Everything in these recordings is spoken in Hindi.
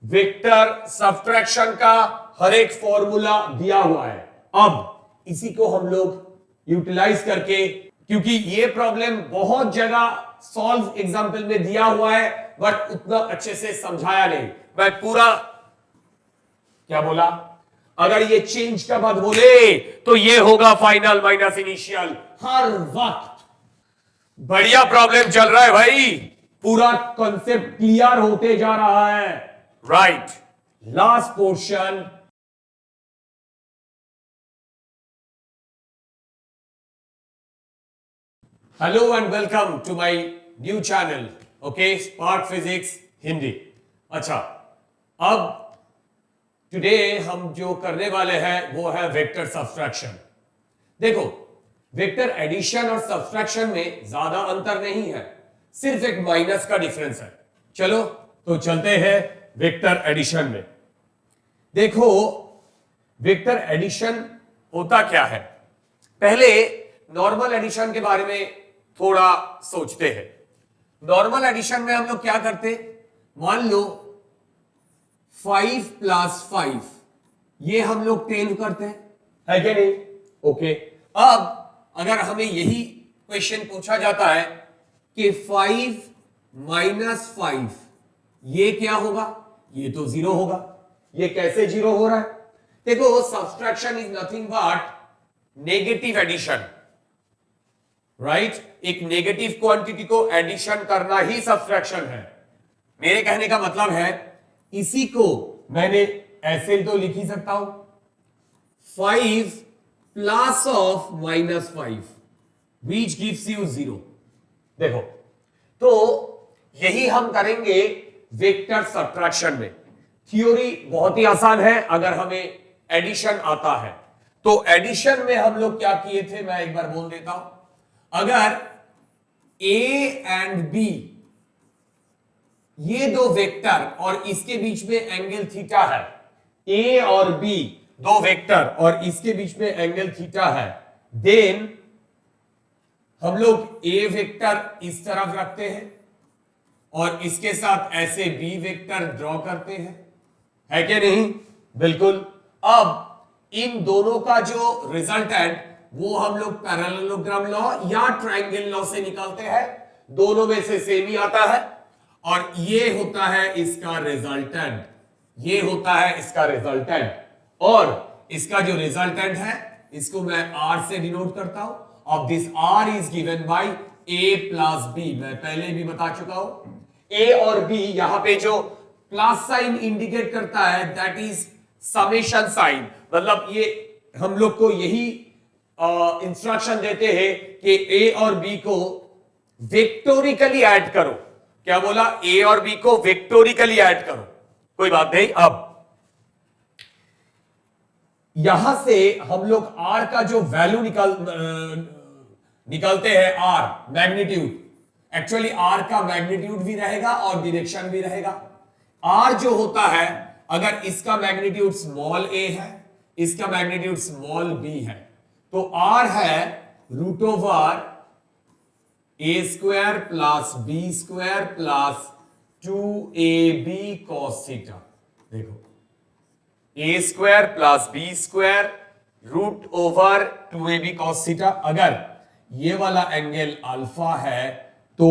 वेक्टर सब्ट्रैक्शन का हर एक फॉर्मूला दिया हुआ है। अब इसी को हम लोग यूटिलाइज करके, क्योंकि ये प्रॉब्लम बहुत जगह सॉल्व एग्जाम्पल में दिया हुआ है बट उतना अच्छे से समझाया नहीं। मैं पूरा क्या बोला, अगर ये चेंज का मत बोले तो ये होगा फाइनल माइनस इनिशियल हर वक्त। बढ़िया प्रॉब्लम चल रहा है भाई, पूरा कॉन्सेप्ट क्लियर होते जा रहा है। Right, last portion. Hello and welcome to my new channel, okay, spark physics Hindi. अच्छा, अब टुडे हम जो करने वाले हैं वो है वेक्टर सब्ट्रैक्शन। देखो, वेक्टर एडिशन और सब्ट्रैक्शन में ज्यादा अंतर नहीं है, सिर्फ एक माइनस का डिफरेंस है। चलो तो चलते हैं वेक्टर एडिशन में। देखो, वेक्टर एडिशन होता क्या है, पहले नॉर्मल एडिशन के बारे में थोड़ा सोचते हैं। नॉर्मल एडिशन में हम लोग क्या करते, मान लो 5 + 5 ये हम लोग 10 करते हैं, है क्या नहीं? ओके, अब अगर हमें यही क्वेश्चन पूछा जाता है कि 5 - 5 ये क्या होगा, ये तो 0 होगा। ये कैसे 0 हो रहा है? देखो, subtraction is nothing but negative addition, right? एक नेगेटिव क्वांटिटी को एडिशन करना ही सब्ट्रैक्शन है। मेरे कहने का मतलब है, इसी को मैंने ऐसे तो लिख ही सकता हूं, 5 plus of -5 which gives you 0। देखो, तो यही हम करेंगे वेक्टर सब्ट्रैक्शन में। थ्योरी बहुत ही आसान है अगर हमें एडिशन आता है। तो एडिशन में हम लोग क्या किए थे, मैं एक बार बोल देता हूं। अगर A एंड B ये दो वेक्टर और इसके बीच में एंगल थीटा है, A और B दो वेक्टर और इसके बीच में एंगल थीटा है, देन हम लोग A वेक्टर इस तरफ रखते हैं और इसके साथ ऐसे B वेक्टर ड्रॉ करते हैं, है क्या नहीं? बिल्कुल। अब इन दोनों का जो रिजल्टेंट वो हम लोग पैरेललोग्राम लॉ या ट्रायंगल लॉ से निकालते हैं, दोनों में से सेम ही आता है, और ये होता है इसका रिजल्टेंट, ये होता है इसका रिजल्टेंट, और इसका जो रिजल्टेंट है इसको मैं R से डिनोट करता हूं। अब this R is given by A plus B, मैं पहले भी बता चुका हूं। A और B यहां पे जो प्लस साइन इंडिकेट करता है दैट इज समेशन साइन, मतलब ये हम लोग को यही इंस्ट्रक्शन देते हैं कि A और B को वेक्टोरिकली ऐड करो। क्या बोला? A और B को वेक्टोरिकली ऐड करो। कोई बात नहीं। अब यहां से हम लोग R का जो वैल्यू निकालते हैं, R मैग्नीट्यूड, एक्चुअली R का मैग्नीट्यूड भी रहेगा और डायरेक्शन भी रहेगा। R जो होता है, अगर इसका मैग्नीट्यूड स्मॉल a है, इसका मैग्नीट्यूड स्मॉल b है, तो R है √/a² + b² + 2ab cos theta. देखो, a² + b² √/2ab cos theta. अगर ये वाला एंगल अल्फा है तो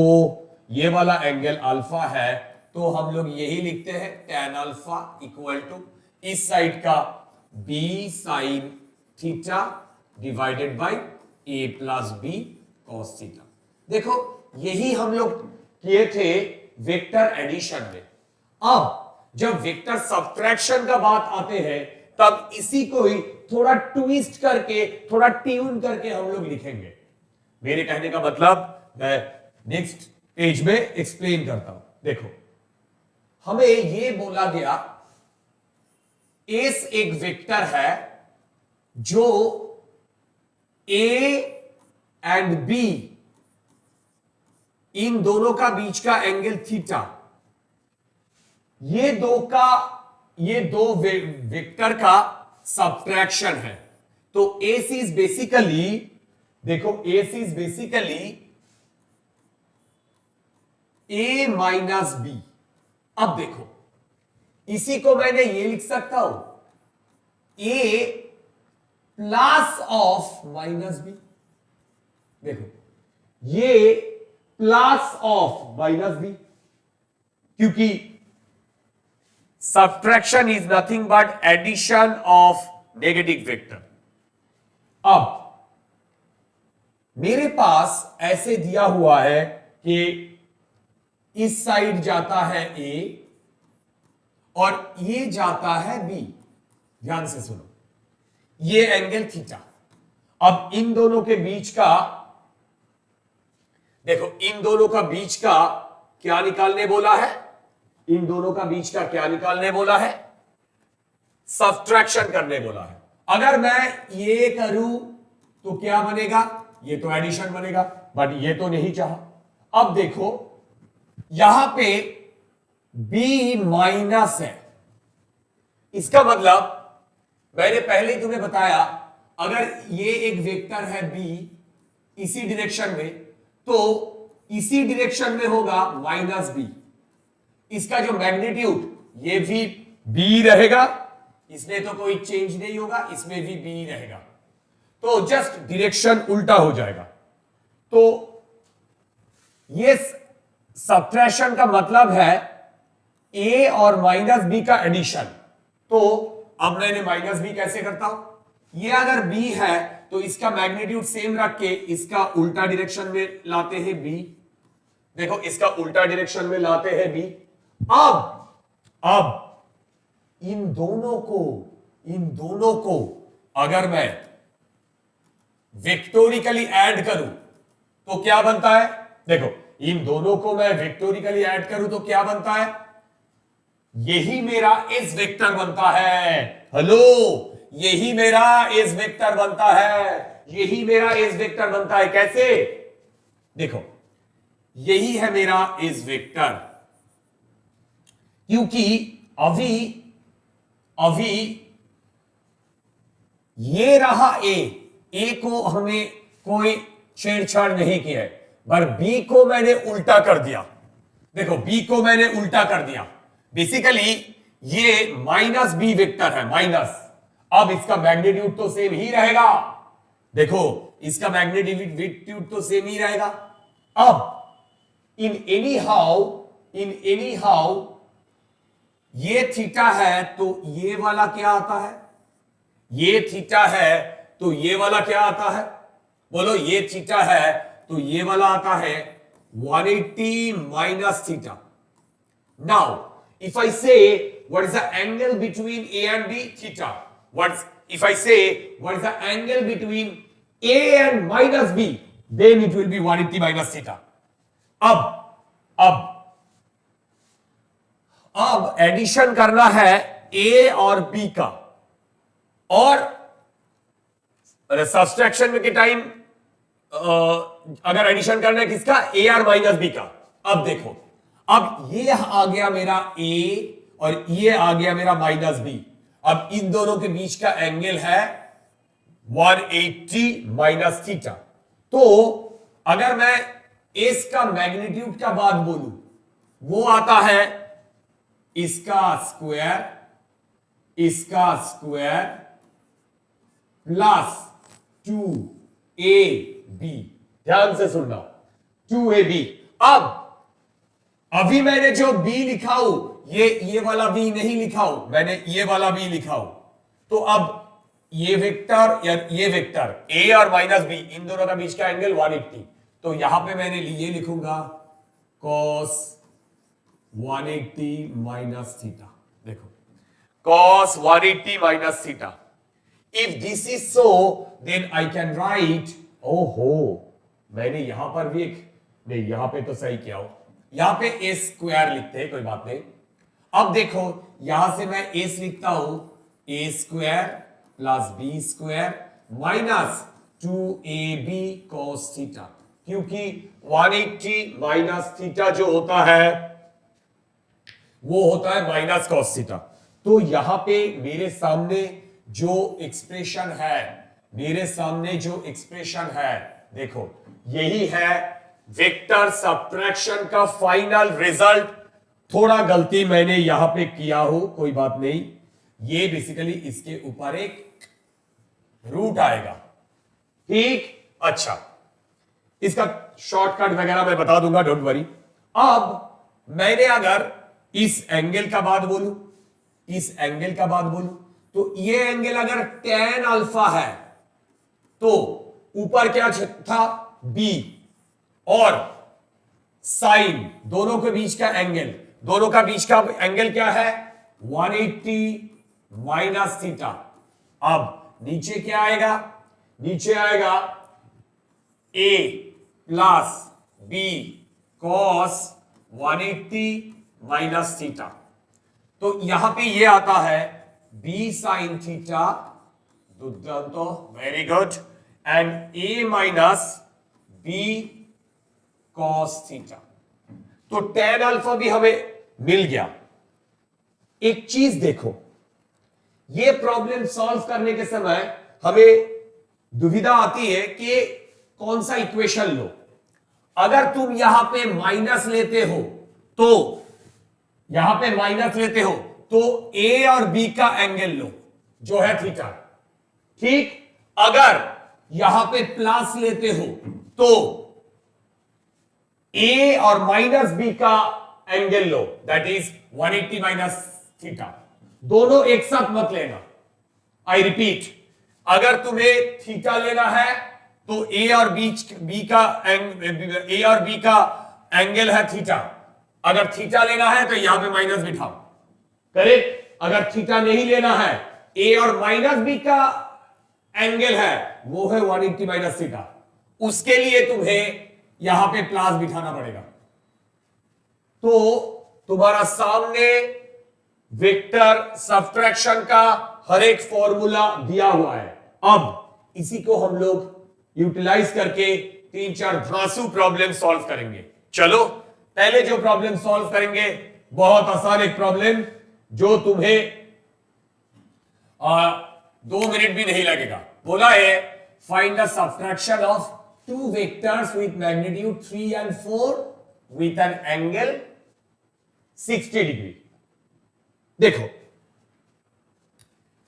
ये वाला एंगल अल्फा है, तो हम लोग यही लिखते हैं tan अल्फा इक्वल टू इस साइड का b sin theta divided by a + b cos theta. देखो, यही हम लोग किए थे वेक्टर एडिशन में। अब जब वेक्टर सब्ट्रैक्शन का बात आते हैं तब इसी को ही थोड़ा ट्विस्ट करके, थोड़ा ट्यून करके हम लोग लिखेंगे। मेरे कहने का मतलब मैं नेक्स्ट पेज में एक्सप्लेन करता हूं। देखो, हमें यह बोला गया एस एक वेक्टर है जो A एंड B इन दोनों का बीच का एंगल थीटा, ये दो वेक्टर का सब्ट्रैक्शन है। तो AC इज बेसिकली, देखो, AC is basically A - B। अब देखो, इसी को मैंने ये लिख सकता हूं, a plus of minus b. देखो ये प्लस ऑफ माइनस बी, क्योंकि subtraction is nothing but addition of negative vector. अब मेरे पास ऐसे दिया हुआ है कि इस साइड जाता है ए और ये जाता है बी। ध्यान से सुनो, ये एंगल थीटा। अब इन दोनों के बीच का देखो, इन दोनों का बीच का क्या निकालने बोला है? इन दोनों का बीच का क्या निकालने बोला है? सब्ट्रैक्शन करने बोला है। अगर मैं ये करूं तो क्या बनेगा? ये तो एडिशन बनेगा, बट ये तो नहीं चाहा। अब देखो यहां पे b माइनस है, इसका मतलब मैंने पहले ही तुम्हें बताया, अगर ये एक वेक्टर है b इसी डायरेक्शन में, तो इसी डायरेक्शन में होगा माइनस b। इसका जो मैग्नीट्यूड ये भी b रहेगा, इसमें तो कोई चेंज नहीं होगा, इसमें भी b रहेगा, तो जस्ट डायरेक्शन उल्टा हो जाएगा। तो ये सब्ट्रैक्शन का मतलब है a और माइनस b का एडिशन। तो अब मैंने माइनस b कैसे करता हूं? ये अगर b है तो इसका मैग्नीट्यूड सेम रख के इसका उल्टा डायरेक्शन में लाते हैं b। देखो इसका उल्टा डायरेक्शन में लाते हैं b। अब इन दोनों को अगर मैं वेक्टोरिकली ऐड करूं तो क्या बनता है? देखो इन दोनों को मैं वेक्टोरिकली ऐड करूं तो क्या बनता है? यही मेरा एस वेक्टर बनता है। हेलो, यही मेरा एस वेक्टर बनता है, यही मेरा एस वेक्टर बनता है। कैसे? देखो यही है मेरा एस वेक्टर, क्योंकि अभी ये रहा ए को हमें कोई छेड़छाड़ नहीं किया है, पर बी को मैंने उल्टा कर दिया। देखो बी को मैंने उल्टा कर दिया, बेसिकली ये माइनस बी वेक्टर है, माइनस। अब इसका मैग्नीट्यूड तो सेम ही रहेगा। देखो इसका मैग्नीट्यूड तो सेम ही रहेगा। अब इन एनी हाउ ये थीटा है तो ये वाला क्या आता है? ये थीटा है तो ये वाला क्या आता है? बोलो, ये थीटा है तो ये वाला आता है 180 minus theta. Now if I say what is the angle between A and B? Theta. If I say what is the angle between A and minus B? Then it will be 180 minus theta. अब एडिशन करना है A और B का, और सब्सट्रैक्शन में के टाइम अगर एडिशन करना है किसका? A और माइनस B का। अब देखो, अब ये आ गया मेरा A और ये आ गया मेरा माइनस B। अब इन दोनों के बीच का एंगल है 180 माइनस थीटा। तो अगर मैं इस का मैग्नीट्यूड का बात बोलूं, वो आता है इसका स्क्वायर प्लस 2ab। ध्यान से सुनना, 2ab। अब अभी मैंने जो b लिखा हूं, ये वाला b नहीं लिखा हूं, मैंने ये वाला b लिखा हूं। तो अब ये वेक्टर या ये वेक्टर a और माइनस b, इन दोनों का बीच का एंगल 180। तो यहां पे मैंने ये लिखूंगा cos 180 माइनस थीटा। देखो cos 180 minus theta. If this is so then I can write, ओहो मैंने यहां पर भी एक, नहीं यहां पे तो सही किया हो, यहां पे ए स्क्वायर लिखते हैं, कोई बात नहीं। अब देखो यहां से मैं एस लिखता हूं, a square plus b square minus 2ab cos theta, क्योंकि 180 माइनस थीटा जो होता है वो होता है माइनस cos थीटा। तो यहां पे मेरे सामने जो एक्सप्रेशन है, देखो यही है वेक्टर सब्ट्रैक्शन का फाइनल रिजल्ट। थोड़ा गलती मैंने यहां पे किया हो, कोई बात नहीं, ये बेसिकली इसके ऊपर एक रूट आएगा, ठीक। अच्छा, इसका शॉर्टकट वगैरह मैं बता दूंगा, डोंट वरी। अब मैंने अगर इस एंगल का बात बोलूं, इस एंगल का बात बोलूं, तो ये एंगल अगर tan अल्फा है तो ऊपर क्या था, b, और साइन, दोनों के बीच का एंगल, दोनों का बीच का एंगल क्या है, 180 माइनस थीटा। अब नीचे क्या आएगा, नीचे आएगा a plus b cos 180 minus theta. तो यहां पे ये आता है b साइन थीटा, तो very good, and a minus b cos theta. तो tan अल्फा भी हमें मिल गया। एक चीज देखो, ये प्रॉब्लम सॉल्व करने के समय हमें दुविधा आती है कि कौन सा इक्वेशन लो। अगर तुम यहां पे माइनस लेते हो तो, यहां पे माइनस लेते हो तो a और b का एंगल लो जो है थीटा, ठीक। अगर यहां पे प्लस लेते हो तो a और माइनस b का angle low, that is 180 minus theta. दोनों एक साथ मत लेना, आई रिपीट, अगर तुम्हें थीटा लेना है तो a और b का एंगल है थीटा। अगर थीटा लेना है तो यहां पे माइनस बिठाओ, करेक्ट। अगर थीटा नहीं लेना है, a और माइनस b का एंगल है वो है 180 माइनस थीटा, उसके लिए तुम्हें यहां पे प्लस बिठाना पड़ेगा। तो तुम्हारा सामने वेक्टर सब्ट्रैक्शन का हर एक फॉर्मूला दिया हुआ है। अब इसी को हम लोग यूटिलाइज करके 3-4 धांसू प्रॉब्लम सॉल्व करेंगे। चलो, पहले जो प्रॉब्लम सॉल्व करेंगे बहुत आसान एक प्रॉब्लम, जो तुम्हें 2 मिनट भी नहीं लगेगा। बोला है find the subtraction of two vectors with magnitude 3 and 4 with an angle 60 degree. देखो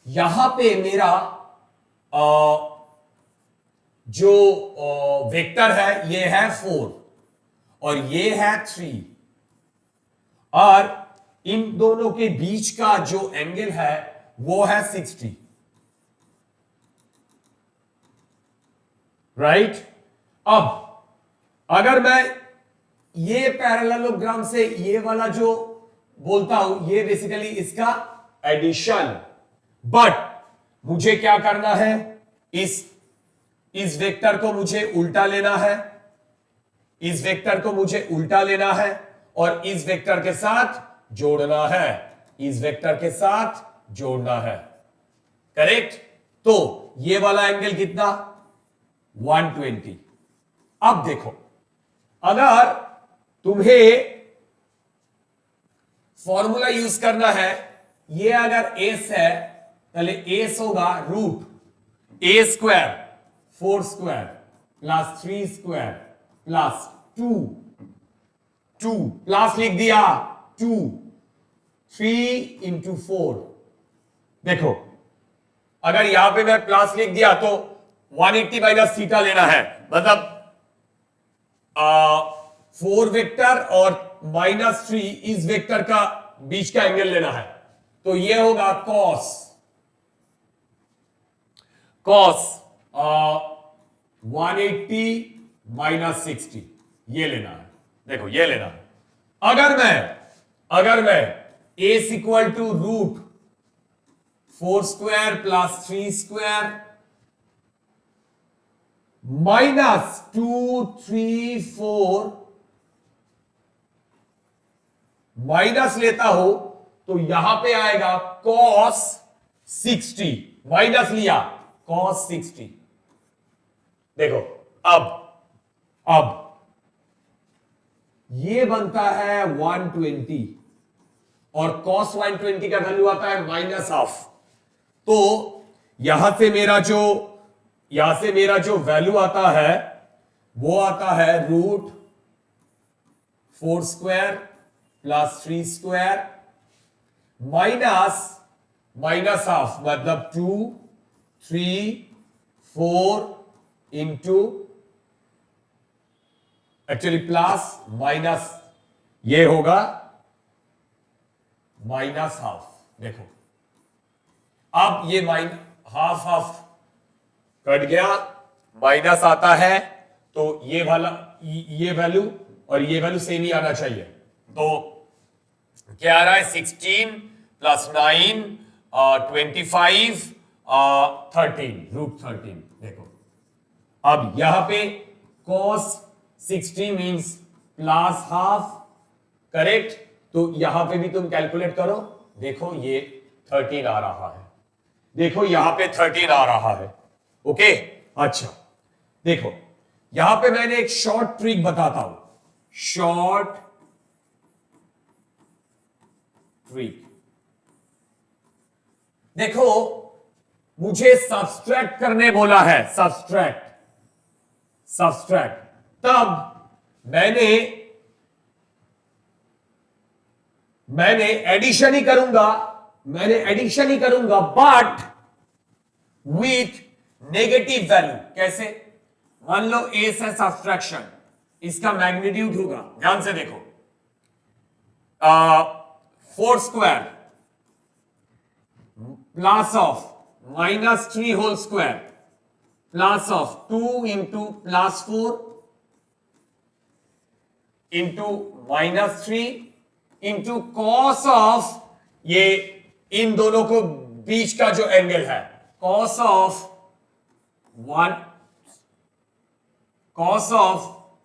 यहां पे मेरा जो वेक्टर है ये है 4 और ये है 3, और इन दोनों के बीच का जो एंगल है वो है 60, राइट। अब अगर मैं ये पैरेललोग्राम से ये वाला जो बोलता हूं, ये बेसिकली इसका एडिशन, बट मुझे क्या करना है, इस वेक्टर को मुझे उल्टा लेना है, इस वेक्टर को मुझे उल्टा लेना है और इस वेक्टर के साथ जोड़ना है, इस वेक्टर के साथ जोड़ना है, करेक्ट। तो ये वाला एंगल कितना, 120। अब देखो, अगर तुम्हें फॉर्मूला यूज करना है, ये अगर एस है पहले एस होगा root a square 4 square plus 3 square plus 2 plus लिख दिया 2 3 इंटू 4। देखो अगर यहां पे मैं प्लस लिख दिया तो 180 माइनस थीटा लेना है, मतलब 4 वेक्टर और -3 इस वेक्टर का बीच का एंगल लेना है, तो ये होगा कॉस 180 माइनस 60, ये लेना है। देखो ये लेना है। अगर मैं S equal to root 4 square plus 3 square minus 2 3 4 minus लेता हो तो यहां पे आएगा cos 60, माइनस लिया cos 60। देखो अब ये बनता है 120 और cos 120 का वैल्यू आता है -हाफ। तो यहां से मेरा जो वैल्यू आता है वो आता है root 4 square plus 3 square minus half मतलब 2 3 4 इंटू एक्चुअली प्लस माइनस ये होगा माइनस हाफ। देखो अब ये हाफ हाफ कट गया, माइनस आता है तो ये वाला ये वैल्यू और ये वैल्यू सेम ही आना चाहिए। तो क्या आ रहा है 16 प्लस 9 25 13 देखो अब यहां पे cos 60 means plus half correct. तो यहां पे भी तुम कैलकुलेट करो, देखो ये 13 आ रहा है, देखो यहां पे 13 आ रहा है। ओके अच्छा देखो यहां पे मैंने एक शॉर्ट ट्रिक बताता हूं, शॉर्ट ट्रिक। देखो मुझे सब्सट्रैक्ट करने बोला है, सब्सट्रैक्ट तब मैंने एडिशन ही करूंगा बट विथ नेगेटिव वैल्यू। कैसे? मान लो ए से सब्सट्रैक्शन, इसका मैग्नीट्यूड होगा, ध्यान से देखो 4 square plus of -3 whole square plus of 2 into plus 4 into -3 into cos of ये इन दोनों को बीच का जो एंगल है कॉस ऑफ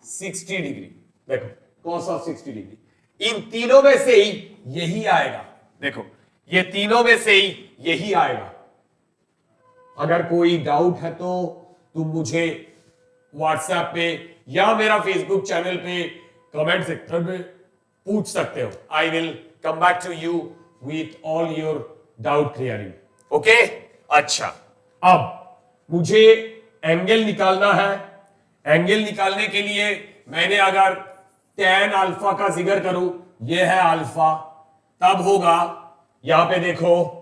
60 डिग्री। देखो कॉस ऑफ 60 डिग्री, इन तीनों में से ही यही आएगा। देखो ये तीनों में से ही यही आएगा। अगर कोई डाउट है तो तुम मुझे व्हाट्सएप पे या मेरा फेसबुक चैनल पे कमेंट सेक्शन में पूछ सकते हो। I will come back to you with all your doubt clearing. Okay अच्छा अब मुझे एंगल निकालना है। एंगल निकालने के लिए मैंने अगर tan अल्फा का जिक्र करूं, यह है अल्फा, तब होगा यहां पे देखो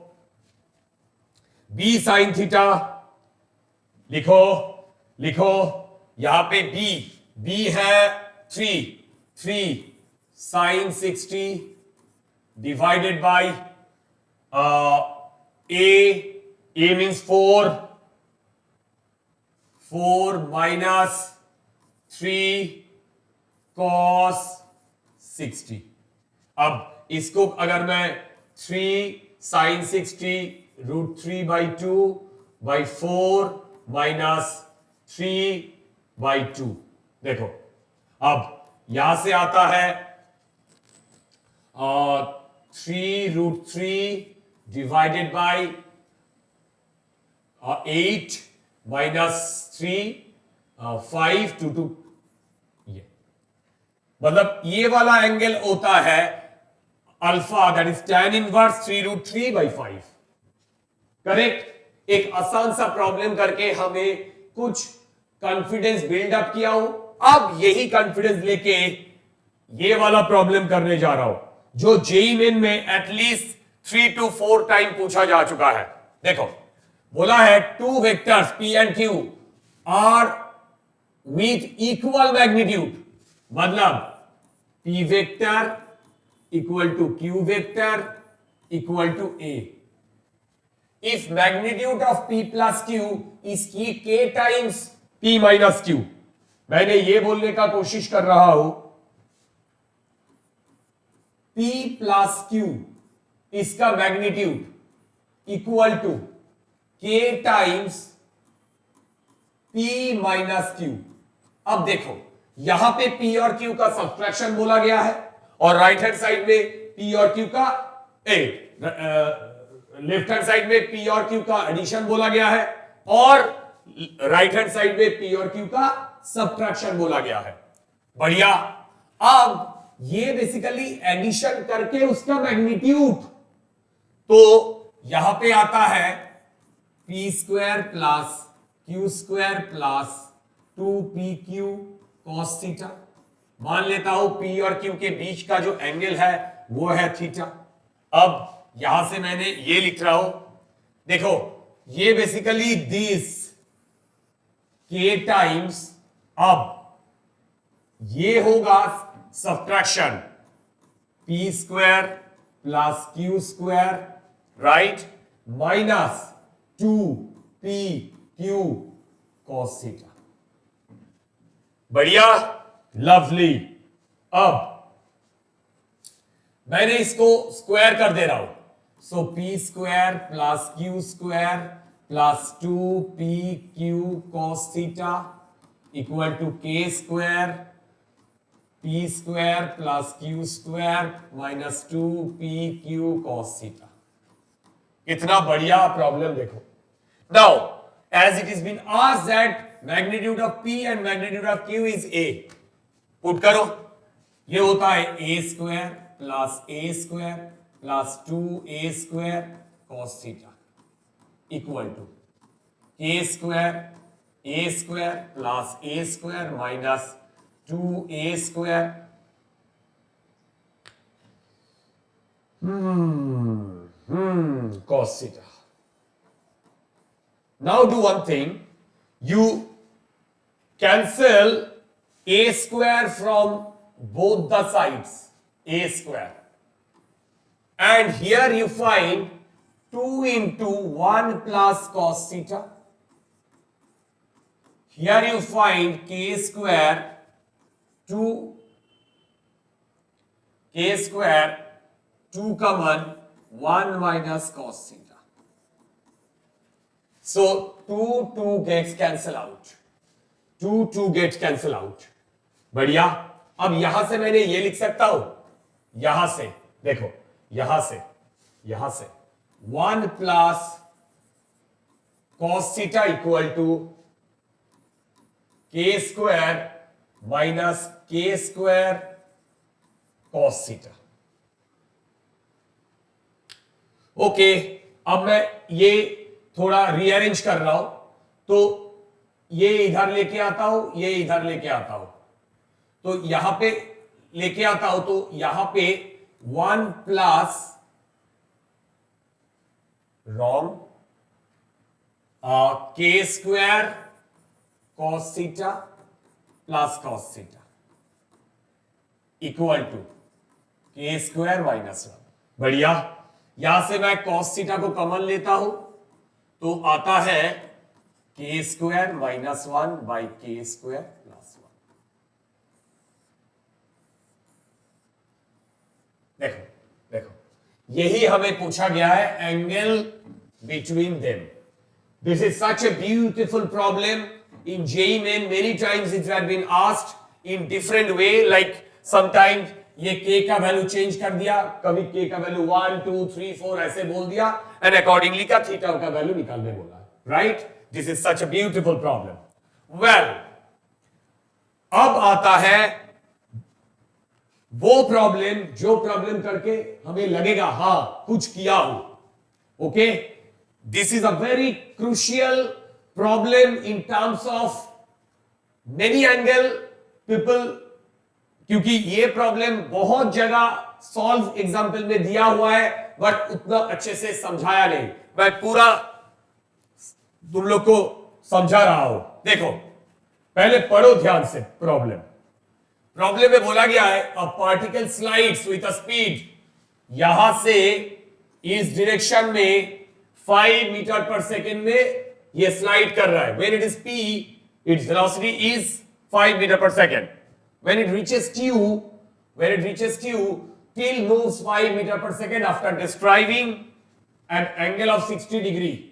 b sin थीटा लिखो यहां पे b है 3 sin 60 divided by a means 4 minus 3 cos 60। अब इसको अगर मैं 3 sin 60 √3/2 by 4 minus 3/2 देखो अब यहां से आता है 3√3 डिवाइडेड बाय 8 minus 3 5 2 ये मतलब ये वाला एंगल होता है alpha, that is tan inverse 3√3/5। Correct. एक आसान सा प्रॉब्लम करके हमें कुछ कॉन्फिडेंस बिल्डअप किया हो, अब यही कॉन्फिडेंस लेके ये वाला प्रॉब्लम करने जा रहा हूं जो जेईई मेन में एटलीस्ट 3 to 4 टाइम पूछा जा चुका है। देखो बोला है two vectors P and Q are with equal magnitude, मतलब P vector equal to Q vector equal to A। If magnitude of P plus Q is K times P minus Q, मैंने ये बोलने का कोशिश कर रहा हूं P प्लस Q इसका magnitude equal to K times P minus Q। अब देखो यहां पे P और Q का सब्ट्रैक्शन बोला गया है और राइट हैंड साइड में P और Q का लेफ्ट हैंड साइड में P और Q का एडिशन बोला गया है और राइट हैंड साइड में P और Q का सब्ट्रैक्शन बोला गया है। बढ़िया। अब ये बेसिकली एडिशन करके उसका मैग्नीट्यूड, तो यहां पे आता है P square plus Q square plus 2PQ cos theta मान लेता हूं P और Q के बीच का जो एंगल है वो है थीटा। अब यहां से मैंने ये लिख रहा हूं, देखो ये बेसिकली दिस K टाइम्स, अब ये होगा subtraction P square plus Q square, right, minus 2PQ cos theta. बढ़िया, लवली। अब मैंने इसको स्क्वायर कर दे रहा हूं, so P square plus Q square plus 2PQ cos theta equal to K square P square plus Q square minus 2PQ cos theta. कितना बढ़िया प्रॉब्लम देखो। Now as it is been asked that magnitude of P and magnitude of Q is A, put करो, ये होता है A square plus A square plus 2A square cos theta equal to K square A square plus A square minus 2A square cos theta. Now do one thing, you cancel A square from both the sides, A square, and here you find 2 into 1 plus cos theta. Here you find K square 2 common 1 minus cos theta. So 2 gets cancel out. 2 gets cancel out. बढ़िया। अब यहां से मैंने ये लिख सकता हूं, यहां से देखो, यहां से 1 plus cos theta equal to K square minus K square cos theta. Okay, अब मैं ये थोड़ा रीअरेंज कर रहा हूं, तो ये इधर लेके आता हूं, ये इधर लेके आता हूं, तो यहां पे लेके आता हूं, तो यहां पे 1 plus wrong K square cos theta plus cos theta equal to K square minus 1। बढ़िया, यहां से मैं cos थीटा को कॉमन लेता हूं, तो आता है K square minus 1 by K square plus 1। देखो यही हमें पूछा गया है, angle between them. This is such a beautiful problem in JEE Main। Many times it has been asked in different way, like sometimes ये K का वैल्यू चेंज कर दिया, कभी K का वैल्यू 1 2 3 4 ऐसे बोल दिया, एंड अकॉर्डिंगली का थीटा का वैल्यू निकालने बोला, right. This is such a beautiful problem. Well, अब आता है वो प्रॉब्लम जो प्रॉब्लम करके हमें लगेगा हां कुछ किया हो। Okay, this is a very crucial problem in terms of many angle people, क्योंकि ये प्रॉब्लम बहुत जगह सॉल्व एग्जाम्पल में दिया हुआ है, बट उतना अच्छे से समझाया नहीं। मैं पूरा तुम लोग को समझा रहा हूं। देखो, पहले पढ़ो ध्यान से प्रॉब्लम में बोला गया है a particle slides with a speed, यहां से इस डायरेक्शन में 5 मीटर पर सेकेंड में ये स्लाइड कर रहा है। When it is p, its velocity is 5 metre पर second. When it reaches Q, till moves 5 meter per second after describing an angle of 60 degree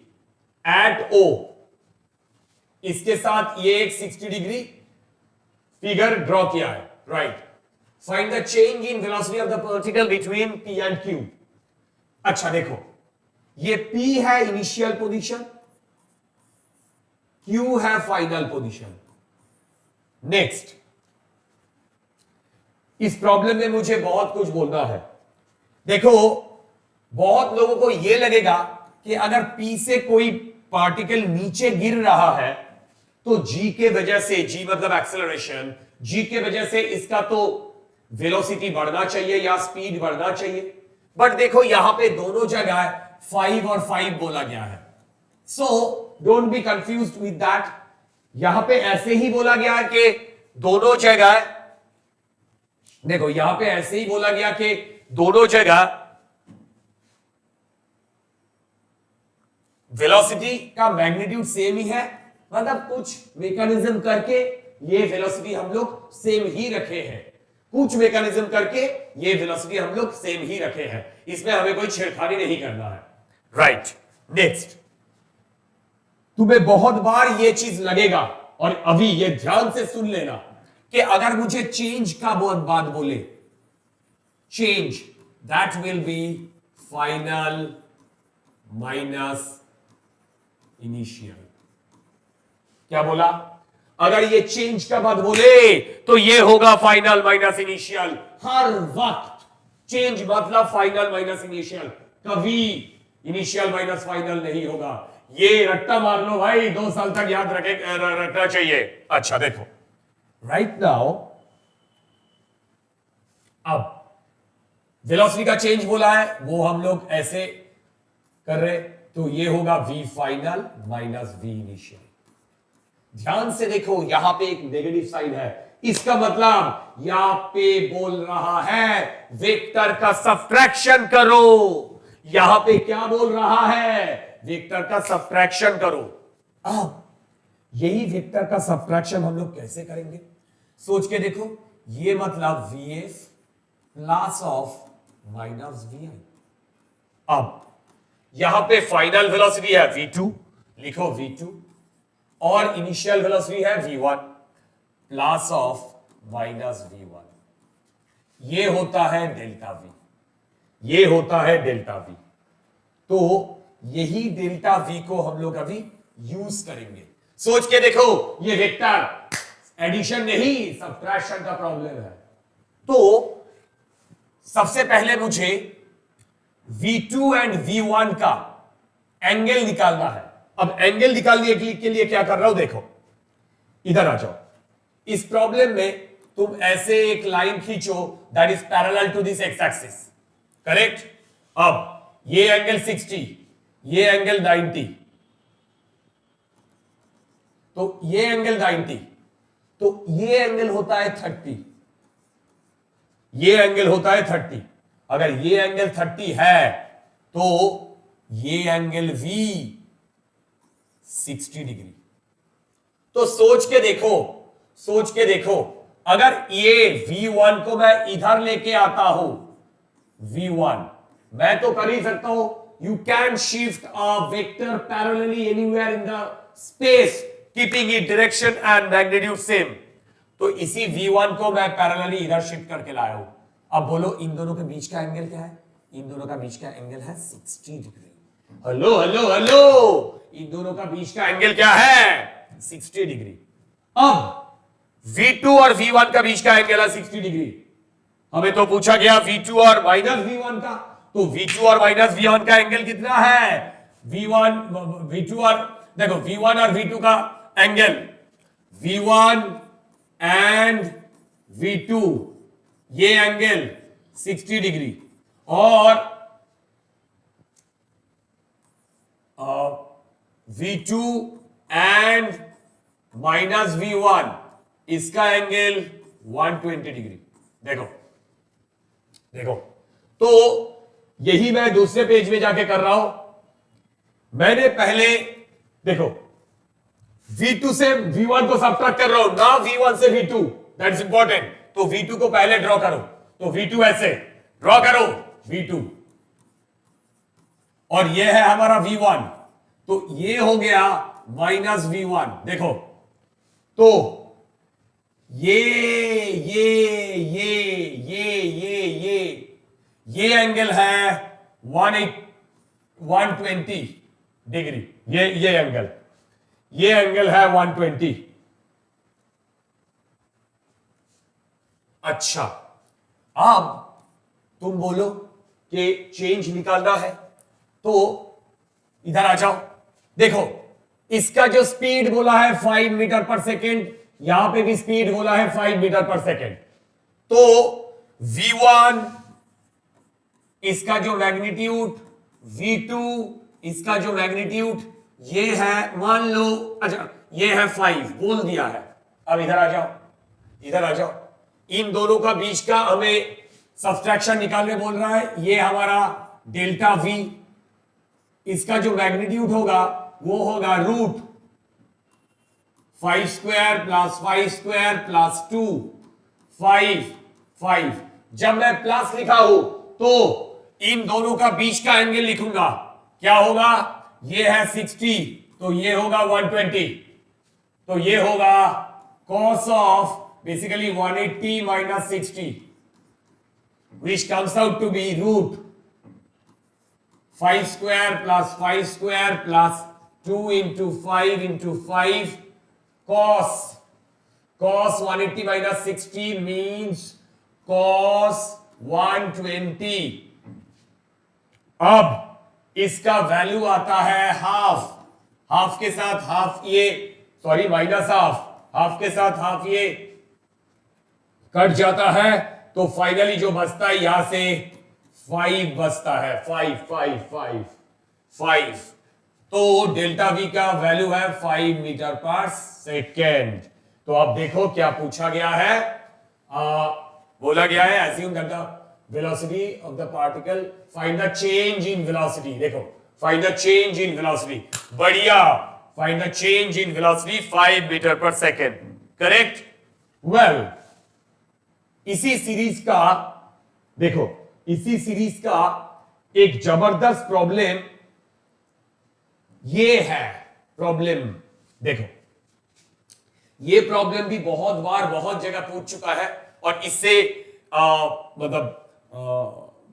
at O। इसके साथ ये एक 60 डिग्री फिगर ड्रॉ किया है, right. Find the change in velocity of the particle between P and Q। अच्छा देखो, ये P है इनिशियल पोजीशन, Q है फाइनल पोजीशन। नेक्स्ट, इस प्रॉब्लम में मुझे बहुत कुछ बोलना है। देखो, बहुत लोगों को यह लगेगा कि अगर P से कोई पार्टिकल नीचे गिर रहा है तो G के वजह से, G मतलब एक्सेलरेशन, जी के वजह से इसका तो वेलोसिटी बढ़ना चाहिए या स्पीड बढ़ना चाहिए, बट देखो यहां पे दोनों जगह 5 और 5 बोला गया है, so don't be confused with that. यहां पे ऐसे ही बोला गया है कि दोनों जगह, देखो यहां पे ऐसे ही बोला गया कि दोनों जगह वेलोसिटी का मैग्नीट्यूड सेम ही है, मतलब कुछ मैकेनिज्म करके ये वेलोसिटी हम लोग सेम ही रखे हैं, कुछ मैकेनिज्म करके ये वेलोसिटी हम लोग सेम ही रखे हैं, इसमें हमें कोई छेड़खानी नहीं करना है। राइट, नेक्स्ट, तुम्हें बहुत बार ये चीज लगेगा, और अभी ये ध्यान से सुन लेना कि अगर मुझे चेंज का बहुत बात बोले, change that will be final minus initial. क्या बोला? अगर ये चेंज का बात बोले तो ये होगा फाइनल माइनस इनिशियल हर वक्त। चेंज मतलब फाइनल माइनस इनिशियल, कभी इनिशियल माइनस फाइनल नहीं होगा। ये रट्टा मार लो भाई, 2 साल तक याद रखना चाहिए। अच्छा देखो, राइट नाउ अब वेलोसिटी का चेंज बोला है, वो हम लोग ऐसे कर रहे, तो ये होगा v final minus v initial. ध्यान से देखो, यहां पे एक नेगेटिव साइन है, इसका मतलब यहां पे बोल रहा है वेक्टर का सब्ट्रैक्शन करो। यहां पे क्या बोल रहा है? वेक्टर का सब्ट्रैक्शन करो। अब यही वेक्टर का सब्ट्रैक्शन हम लोग कैसे करेंगे? सोच के देखो, ये मतलब vf plus of minus vi। अब यहां पे फाइनल वेलोसिटी है v2, लिखो v2, और इनिशियल वेलोसिटी है v1 plus of minus v1। ये होता है डेल्टा v, ये होता है डेल्टा v। तो यही डेल्टा v को हम लोग अभी यूज करेंगे। सोच के देखो, ये वेक्टर एडिशन नहीं सब्ट्रैक्शन का प्रॉब्लम है। तो सबसे पहले मुझे v2 एंड v1 का एंगल निकालना है। अब एंगल निकालने के लिए क्या कर रहा हूं? देखो, इधर आ जाओ। इस प्रॉब्लम में तुम ऐसे एक लाइन खींचो that is parallel to this x axis, correct? अब ये एंगल 60, ये एंगल 90, तो ये एंगल 90, तो ये एंगल होता है 30, ये एंगल होता है 30। अगर ये एंगल 30 है तो ये एंगल v 60 डिग्री। तो सोच के देखो, सोच के देखो, अगर ये v1 को मैं इधर लेके आता हूं, v1 मैं तो कर ही सकता हूं, you can shift a vector parallelly anywhere in the space keeping it direction and magnitude same. तो इसी v1 को मैं पैरेलली इधर शिफ्ट करके लाया हूं। अब बोलो, इन दोनों के बीच का एंगल क्या है? इन दोनों का बीच का एंगल है 60 डिग्री। हेलो हेलो हेलो, इन दोनों का बीच का एंगल क्या है? 60 डिग्री। अब v2 और v1 का बीच का एंगल है 60 डिग्री। हमें तो पूछा गया v2 और माइनस v1 का, तो v2 और माइनस v1 का एंगल कितना है? v2 और देखो, v1 और v2 का एंगल, v1 एंड v2 ये एंगल 60 डिग्री, और v2 एंड माइनस v1 इसका एंगल 120 डिग्री। देखो देखो, तो यही मैं दूसरे पेज में जाके कर रहा हूं। मैंने पहले देखो v2 से v1 को सब्ट्रैक्ट कर रहा हूं ना, v1 से v2, दैट्स इंपॉर्टेंट। तो v2 को पहले ड्रॉ करो, तो v2 ऐसे ड्रॉ करो, v2, और ये है हमारा v1, तो ये हो गया माइनस v1। देखो, तो ये एंगल है 120 डिग्री, ये एंगल है 120। अच्छा, अब तुम बोलो कि चेंज निकालना है, तो इधर आ जाओ। देखो, इसका जो स्पीड बोला है 5 मीटर पर सेकेंड, यहां पे भी स्पीड बोला है 5 मीटर पर सेकेंड। तो v1 इसका जो मैग्नीट्यूड, v2 इसका जो मैग्नीट्यूड, ये है मान लो, अच्छा ये है 5 बोल दिया है। अब इधर आ जाओ, इधर आ जाओ, इन दोनों का बीच का हमें सब्सट्रैक्शन निकालने बोल रहा है। ये हमारा डेल्टा v, इसका जो मैग्नीट्यूड होगा वो होगा root 5 square plus 5 square plus 2 5। जब मैं प्लस लिखा हूं तो इन दोनों का बीच का एंगल लिखूंगा, क्या होगा, ये है 60 तो ये होगा 120, तो ये होगा cos of basically 180 minus 60 which comes out to be root 5 square plus 5 square plus 2 into 5 into 5 cos 180 minus 60 means cos 120। अब इसका वैल्यू आता है हाफ, हाफ के साथ हाफ ये, सॉरी माइनस हाफ के साथ हाफ ये कट जाता है, तो फाइनली जो बचता है यहां से 5 बचता है, 5। तो डेल्टा वी का वैल्यू है 5 मीटर पर सेकेंड। तो अब देखो क्या पूछा गया है, बोला गया है assume that the velocity of the particle, find the change in velocity। देखो find the change in velocity, बढ़िया, find the change in velocity 5 metre पर सेकेंड, करेक्ट। वेल इसी सीरीज का देखो, इसी सीरीज का एक जबरदस्त प्रॉब्लम ये है, प्रॉब्लम देखो, ये प्रॉब्लम भी बहुत बार बहुत जगह पूछ चुका है, और इससे मतलब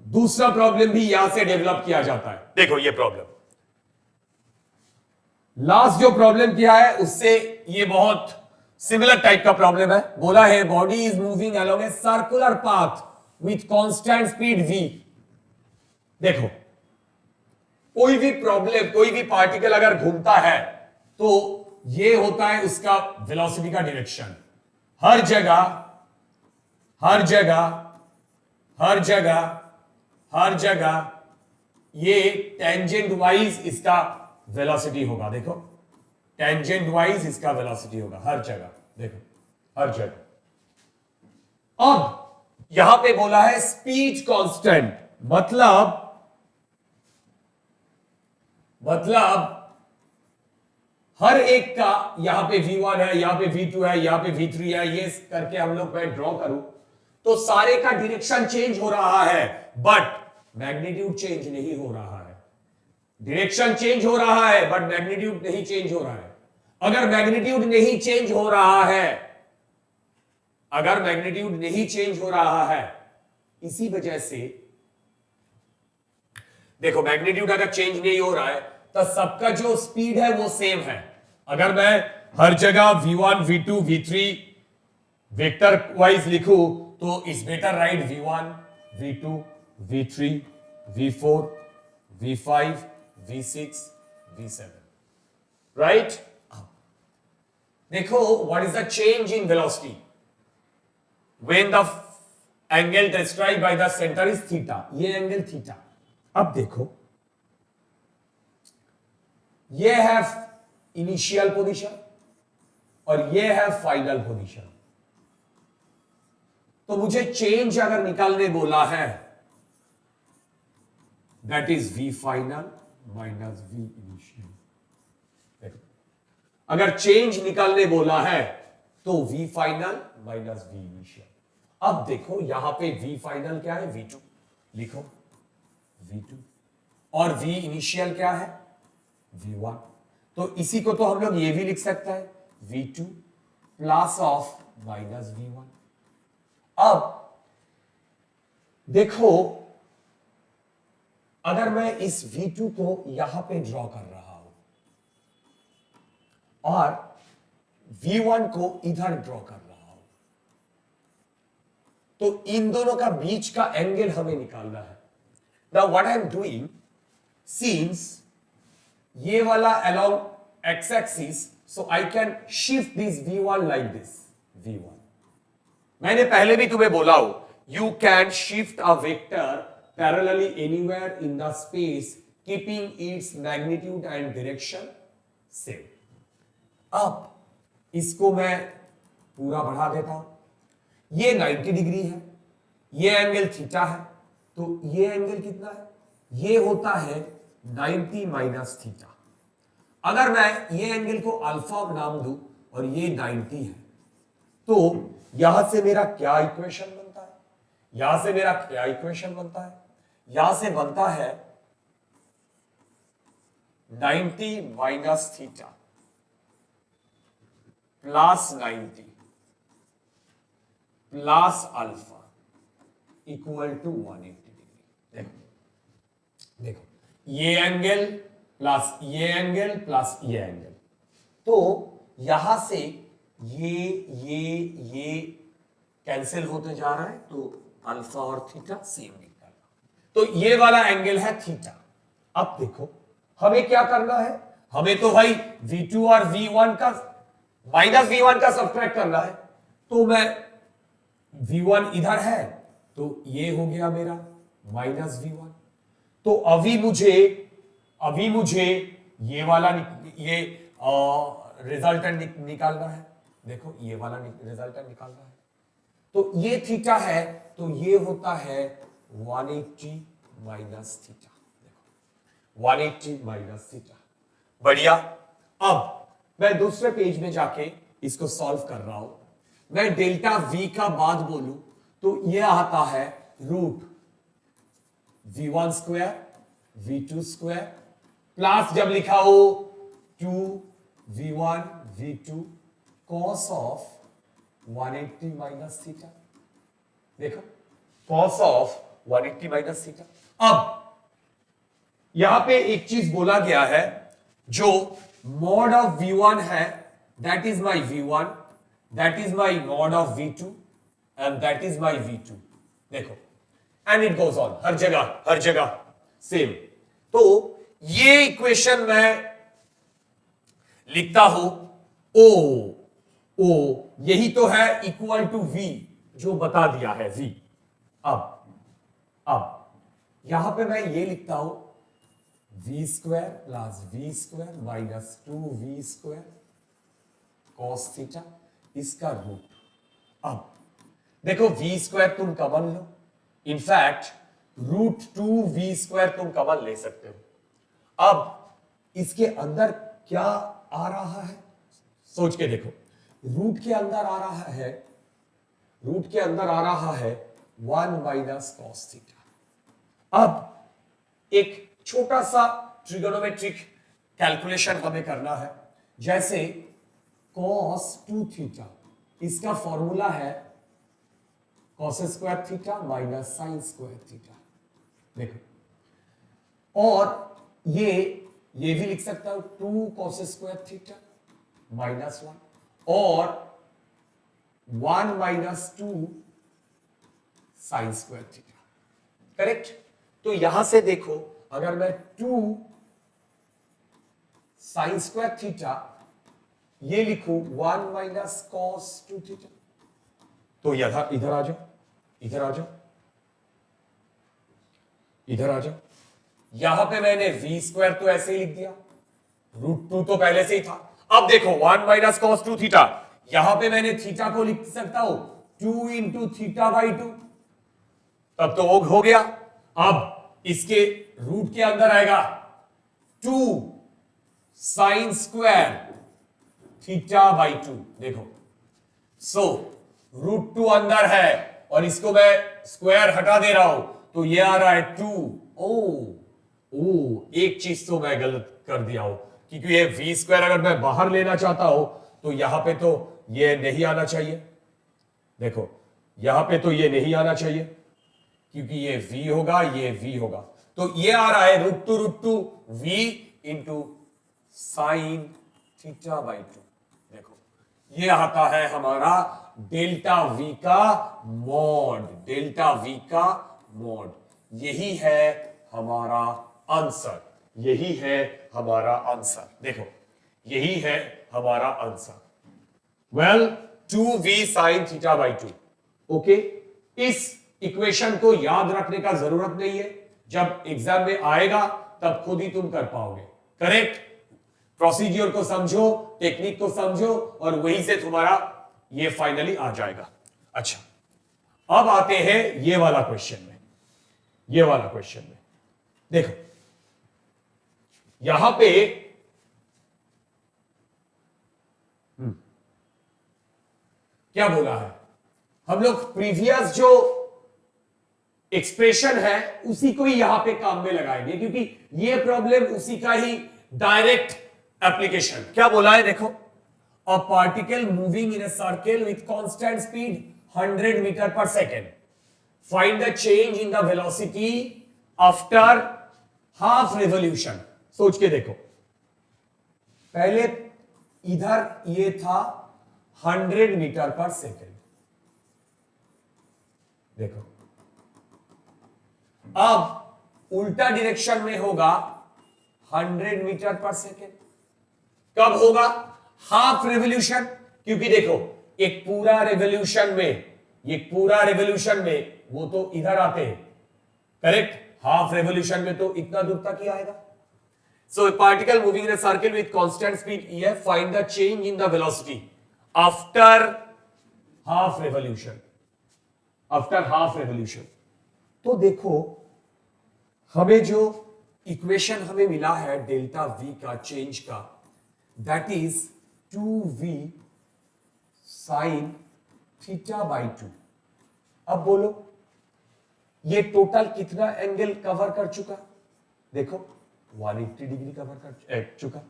दूसरा प्रॉब्लम भी यहां से डेवलप किया जाता है। देखो ये प्रॉब्लम, लास्ट जो प्रॉब्लम किया है उससे ये बहुत सिमिलर टाइप का प्रॉब्लम है। बोला है body is moving along a circular path with constant speed v। देखो कोई भी प्रॉब्लम, कोई भी पार्टिकल अगर घूमता है तो ये होता है उसका वेलोसिटी का डायरेक्शन, हर जगह हर जगह हर जगह हर जगह ये टेंजेंट वाइज इसका वेलोसिटी होगा। देखो टेंजेंट वाइज इसका वेलोसिटी होगा हर जगह, देखो हर जगह। अब यहां पे बोला है स्पीड कांस्टेंट, मतलब हर एक का यहां पे v1 है, यहां पे v2 है, यहां पे v3 है, ये करके हम लोग मैं ड्रॉ करूं तो सारे का डायरेक्शन चेंज हो रहा है, बट मैग्नीट्यूड चेंज नहीं हो रहा है। डायरेक्शन चेंज हो रहा है बट मैग्नीट्यूड नहीं चेंज हो रहा है। अगर मैग्नीट्यूड नहीं चेंज हो रहा है, अगर मैग्नीट्यूड नहीं चेंज हो रहा है, इसी वजह से देखो मैग्नीट्यूड अगर चेंज नहीं हो रहा है तो सबका जो स्पीड है वो सेम है। अगर मैं हर जगह v1 v2 v3 vector wise लिखूं तो is better right v1 v2 v3 v4 v5 v6 v7, right. देखो what is the change in velocity when the angle described by the centre is theta, ये एंगल थीटा। अब देखो ये है इनिशियल पोजीशन और ये है फाइनल पोजीशन, तो मुझे चेंज अगर निकालने बोला है that is v final minus v initial. अगर चेंज निकालने बोला है तो v final minus v initial. अब देखो यहां पे v फाइनल क्या है, v2 लिखो v2, और v इनिशियल क्या है v1। तो इसी को तो हम लोग ये भी लिख सकते हैं v2 plus of minus v1। अब देखो अगर मैं इस v2 को यहां पे ड्रॉ कर रहा हूं और v1 को इधर ड्रॉ कर रहा हूं, तो इन दोनों का बीच का एंगल हमें निकालना है। Now what I am doing, since ये वाला along x-axis, so I can shift this v1 like this. v1। मैंने पहले भी तुम्हें बोला हो, you can shift a vector parallelly anywhere in the space keeping its magnitude and direction same. अब इसको मैं पूरा बढ़ा देता हूं, ये 90 डिग्री है, ये एंगल थीटा है, तो ये एंगल कितना है, ये होता है 90 माइनस थीटा। अगर मैं ये एंगल को अल्फा नाम दूं और ये 90 है, तो यहां से मेरा क्या इक्वेशन बनता है, यहां से मेरा क्या इक्वेशन बनता है, यहां से बनता है 90 minus theta plus 90 plus alpha equal to 180 degree. देखो देखो, ये एंगल प्लस ये एंगल प्लस ये एंगल, तो यहां से ये कैंसिल होते जा रहा है, तो अल्फा और थीटा सेम निकल, तो ये वाला एंगल है थीटा। अब देखो हमें क्या करना है, हमें तो भाई V2 और V1 का माइनस V1 का सब्ट्रैक्ट करना है, तो मैं V1 इधर है, तो ये हो गया मेरा माइनस V1। तो अभी मुझे ये वाला ये रिजल्टेंट निकालना है। देखो ये वाला रिजल्टेंट निकालना है, तो ये थीटा है, तो ये होता है 180 माइनस थीटा। देखो 180 माइनस थीटा, बढ़िया। अब मैं दूसरे पेज में जाके इसको सॉल्व कर रहा हूं। मैं डेल्टा V का बाद बोलूं तो ये आता है root V1 square V2 square plus जब लिखा हो 2V1 V2 cos of 180 minus theta. देखो cos ऑफ 180 माइनस थीटा। अब यहां पे एक चीज बोला गया है, जो मॉड ऑफ V1 है that is my V1, that is my mod of V2 and that is my V2। देखो एंड इट गोज ऑन, हर जगह सेम। तो ये इक्वेशन मैं लिखता हूं ओ यही तो है इक्वल टू V, जो बता दिया है V। अब यहां पे मैं ये लिखता हूं V square plus V square minus 2V square cos theta, इसका रूट। अब देखो V स्क्वायर तुम कॉमन लो, इनफैक्ट रूट 2V स्क्वायर तुम कॉमन ले सकते हो। अब इसके अंदर क्या आ रहा है, सोच के देखो, रूट के अंदर आ रहा है 1 माइनस कॉस थीटा। अब एक छोटा सा ट्रिगोनोमेट्रिक कैलकुलेशन हमें करना है, जैसे cos 2 थीटा, इसका फॉर्मूला है cos square theta minus sine square theta. देखो, और ये भी लिख सकता हूं 2 cos स्क्वायर थीटा माइनस 1 और 1 minus 2 sine square theta, correct. तो यहां से देखो, अगर मैं 2 साइन स्क्वायर थीटा ये लिखूं 1 माइनस कॉस 2 थीटा, तो इधर आ जाओ, यहां पे मैंने V स्क्वायर तो ऐसे ही लिख दिया, रूट 2 तो पहले से ही था। अब देखो 1 माइनस कॉस 2 थीटा, यहां पे मैंने थीटा को लिख सकता हूं 2 इंटू थीटा बाई 2, तब तो हो गया। अब इसके रूट के अंदर आएगा 2 साइन स्क्वायर थीटा बाई 2। देखो, सो रूट 2 अंदर है और इसको मैं स्क्वायर हटा दे रहा हूं, तो ये आ रहा है 2। एक चीज तो मैं गलत कर दिया हूं, क्योंकि ये V स्क्वायर अगर मैं बाहर लेना चाहता हूं तो यहां पे तो ये नहीं आना चाहिए। देखो यहां पे तो ये नहीं आना चाहिए, क्योंकि ये V होगा, ये V होगा, तो ये आ रहा है root two V into sine theta by 2। देखो ये आता है हमारा डेल्टा V का मॉड, यही है हमारा आंसर, देखो यही है हमारा answer. Well, 2v sin theta by 2। Okay, इस इक्वेशन को याद रखने का जरूरत नहीं है, जब एग्जाम में आएगा तब खुद ही तुम कर पाओगे। करेक्ट, प्रोसीजर को समझो, टेक्निक को समझो और वहीं से तुम्हारा ये फाइनली आ जाएगा। अच्छा, अब आते हैं ये वाला क्वेश्चन में। ये वाला क्वेश्चन में देखो, यहां पे क्या बोला है, हम लोग प्रीवियस जो एक्सप्रेशन है उसी को ही यहां पे काम में लगाएंगे, क्योंकि ये प्रॉब्लम उसी का ही डायरेक्ट एप्लीकेशन। क्या बोला है देखो, a particle moving in a circle with constant speed 100 metre पर second, find the change in the velocity after half revolution. सोच के देखो, पहले इधर ये था 100 मीटर पर सेकेंड, देखो अब उल्टा डायरेक्शन में होगा 100 मीटर पर सेकेंड। कब होगा? हाफ रेवोल्यूशन, क्योंकि देखो एक पूरा रेवोल्यूशन में वो तो इधर आते हैं, करेक्ट। हाफ रेवोल्यूशन में तो इतना दूर तक ही आएगा। So a particle moving in a circle with constant speed EF, find the change in the velocity after half revolution. After half revolution, तो देखो हमें जो इक्वेशन हमें मिला है डेल्टा V का चेंज का, that is 2v sine theta by 2। अब बोलो ये टोटल कितना एंगल कवर कर चुका? देखो 180 डिग्री कवर कर चुका।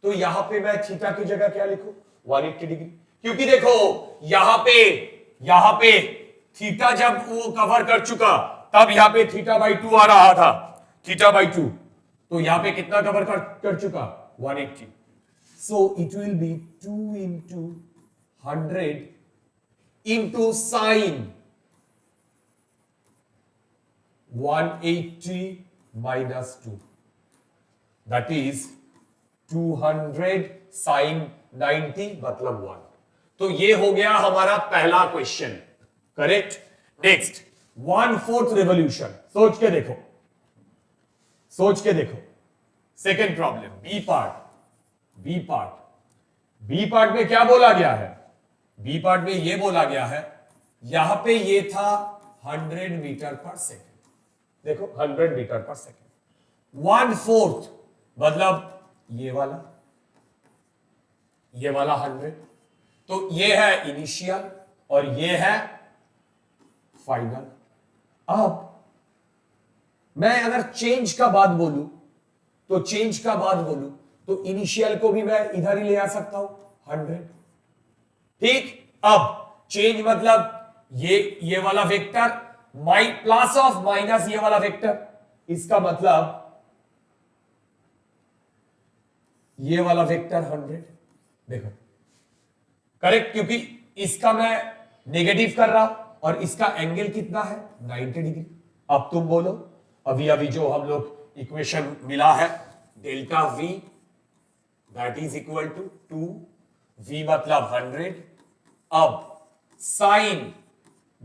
तो यहां पे मैं थीटा की जगह क्या लिखूं? 180 डिग्री, क्योंकि देखो यहां पे थीटा जब वो कवर कर चुका तब यहां पे थीटा बाई 2 आ रहा था, थीटा बाई 2। तो यहां पे कितना कवर कर चुका? 180। So it will be 2 into 100 into sin 180 minus 2, that is 200 sin 90 मतलब 1। तो ये हो गया हमारा पहला क्वेश्चन, करेक्ट। नेक्स्ट 1/4 रेवोल्यूशन, सोच के देखो सेकेंड प्रॉब्लम, बी पार्ट में क्या बोला गया है? बी पार्ट में ये बोला गया है, यहां पे ये था 100 मीटर पर सेकेंड, देखो 100 मीटर पर सेकेंड। 1/4 मतलब ये वाला 100। तो ये है इनिशियल और ये है फाइनल। अब मैं अगर चेंज का बात बोलूं तो इनिशियल को भी मैं इधर ही ले आ सकता हूं 100, ठीक। अब चेंज मतलब ये वाला वेक्टर प्लस ऑफ माइनस ये वाला वेक्टर, इसका मतलब ये वाला वेक्टर 100, देखो करेक्ट, क्योंकि इसका मैं नेगेटिव कर रहा हूं और इसका एंगल कितना है? 90 डिग्री। अब तुम बोलो, अभी जो हम लोग इक्वेशन मिला है delta V that is equal to 2v मतलब 100। अब साइन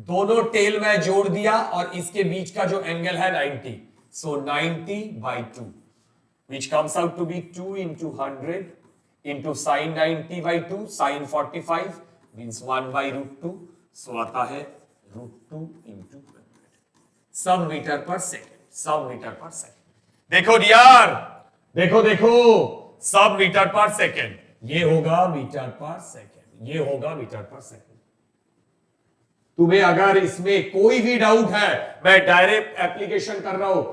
दोनों टेल में जोड़ दिया और इसके बीच का जो एंगल है 90, सो 90/2 which comes out to be 2 into 100 into sin 90/2, sin 45 means 1/√2, सो आता है √2 into 100 सब मीटर पर सेकेंड। देखो यार, देखो सब मीटर पर सेकेंड, ये होगा मीटर पर सेकेंड, तुम्हें अगर इसमें कोई भी डाउट है, मैं डायरेक्ट एप्लीकेशन कर रहा हूं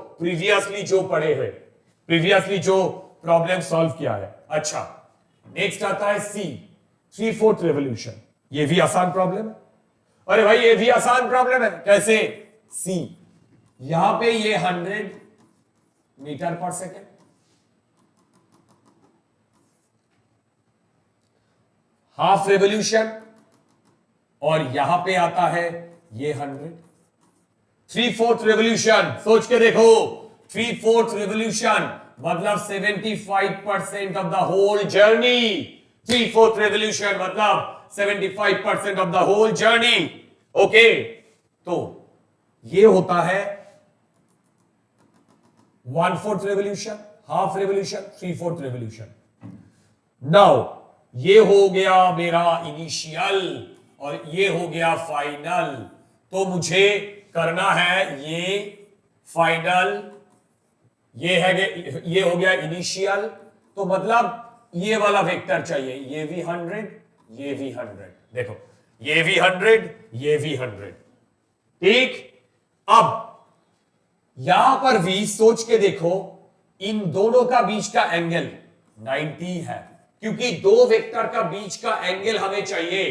प्रीवियसली जो प्रॉब्लम सॉल्व किया है। अच्छा, नेक्स्ट आता है C 3/4 रेवोल्यूशन। ये भी आसान प्रॉब्लम है। अरे भाई ये भी आसान प्रॉब्लम है, कैसे? C यहां पे ये 100 मीटर पर सेकेंड, हाफ रेवोल्यूशन, और यहां पे आता है ये 100। 3/4 रेवोल्यूशन, सोच के देखो 3/4 रेवोल्यूशन मतलब 75% of the whole journey. 3/4 revolution मतलब 75% of the whole journey. Okay, तो ये होता है 1/4 revolution, half revolution, 3/4 revolution. Now ये हो गया मेरा इनिशियल और ये हो गया फाइनल। तो मुझे करना है ये फाइनल, ये हो गया इनिशियल। तो मतलब ये वाला वेक्टर चाहिए, ये भी 100, ये भी 100। देखो ये भी 100, ये भी 100। ठीक, अब यहां पर भी सोच के देखो, इन दोनों का बीच का एंगल 90 है, क्योंकि दो वेक्टर का बीच का एंगल हमें चाहिए।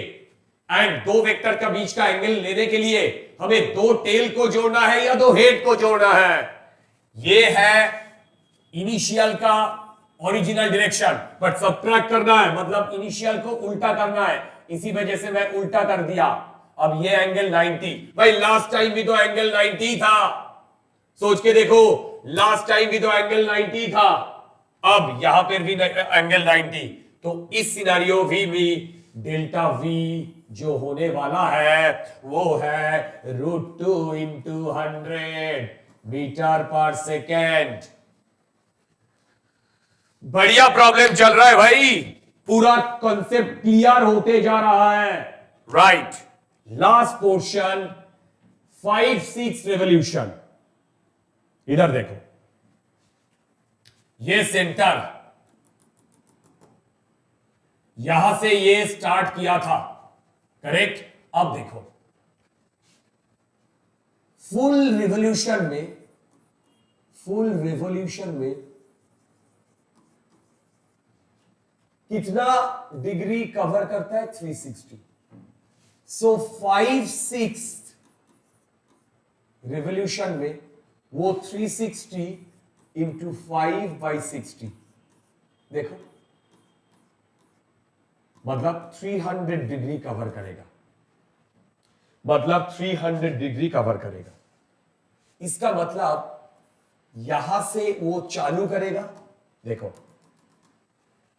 एंड दो वेक्टर का बीच का एंगल लेने के लिए हमें दो टेल को जोड़ना है या दो हेड को जोड़ना है। ये है इनिशियल का ओरिजिनल डायरेक्शन, बट सब्ट्रैक्ट करना है, मतलब इनिशियल को उल्टा करना है। इसी वजह से मैं उल्टा कर दिया। अब ये एंगल 90, भाई लास्ट टाइम भी तो एंगल 90 था, सोच के देखो, लास्ट टाइम भी तो एंगल 90 था, अब यहां पर भी एंगल 90। तो इस सिनेरियो भी डेल्टा वी जो होने वाला है वो है √2 × 100 मीटर पर सेकेंड। बढ़िया प्रॉब्लम चल रहा है भाई, पूरा कॉन्सेप्ट क्लियर होते जा रहा है। Right, last portion 5/6 revolution. इधर देखो, ये सेंटर, यहां से ये स्टार्ट किया था, करेक्ट। अब देखो फुल रिवॉल्यूशन में कितना डिग्री कवर करता है? 360। सो 5/6 रिवॉल्यूशन में वो 360 × 5/60, देखो मतलब 300 डिग्री कवर करेगा, मतलब 300 डिग्री कवर करेगा। इसका मतलब यहां से वो चालू करेगा, देखो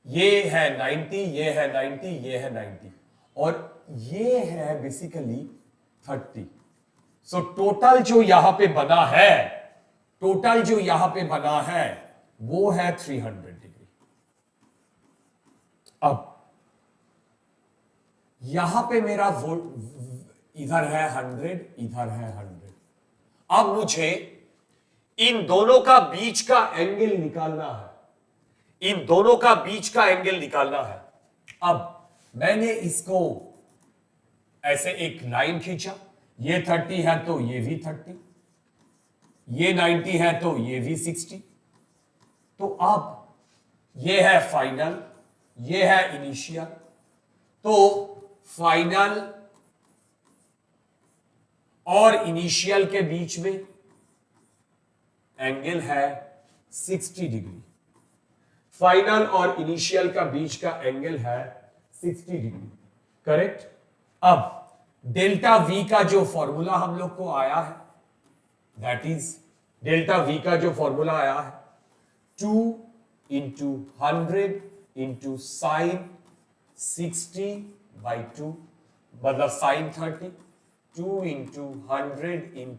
ये है 90, ये है 90, ये है 90 और ये है बेसिकली 30। सो टोटल जो यहां पे बना है, टोटल जो यहां पे बना है वो है 300 डिग्री। अब यहां पे मेरा इधर है 100, इधर है 100। अब मुझे इन दोनों का बीच का एंगल निकालना है, इन दोनों का बीच का एंगल निकालना है। अब मैंने इसको ऐसे एक लाइन खींचा, ये 30 है तो ये भी 30, ये 90 है तो ये भी 60। तो अब ये है फाइनल, ये है इनिशियल। तो फाइनल और इनिशियल के बीच में एंगल है 60 डिग्री। फाइनल और इनिशियल का बीच का एंगल है 60 डिग्री, करेक्ट। अब डेल्टा वी का जो फॉर्मूला हम लोग को आया है, दैट इज डेल्टा वी का जो फॉर्मूला आया है 2 × 100 × sin 60/2, मतलब sin 30, 2 × 100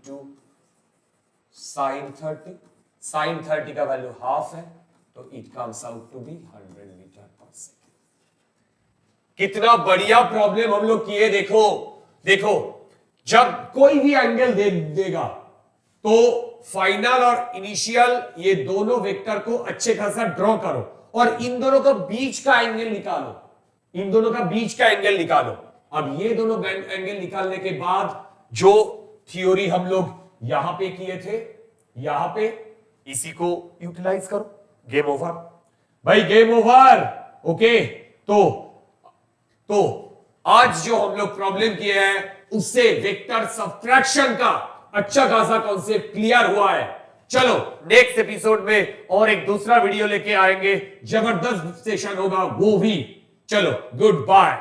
× sin 30। sin 30 का वैल्यू हाफ है, तो it comes out to be 100 metre पर सेकेंड। कितना बढ़िया प्रॉब्लम हम लोग किए। देखो देखो, जब कोई भी एंगल दे देगा तो फाइनल और इनिशियल ये दोनों वेक्टर को अच्छे खासा ड्रॉ करो और इन दोनों का बीच का एंगल निकालो, इन दोनों का बीच का एंगल निकालो। अब ये दोनों एंगल निकालने के बाद जो थ्योरी हम लोग यहां पे किए थे, यहां पे इसी को यूटिलाइज करो। गेम ओवर भाई, गेम ओवर। ओके, तो आज जो हम लोग प्रॉब्लम किए हैं उससे वेक्टर सब्ट्रैक्शन का अच्छा खासा कॉन्सेप्ट क्लियर हुआ है। चलो नेक्स्ट एपिसोड में और एक दूसरा वीडियो लेके आएंगे, जबरदस्त सेशन होगा वो भी। चलो गुड बाय।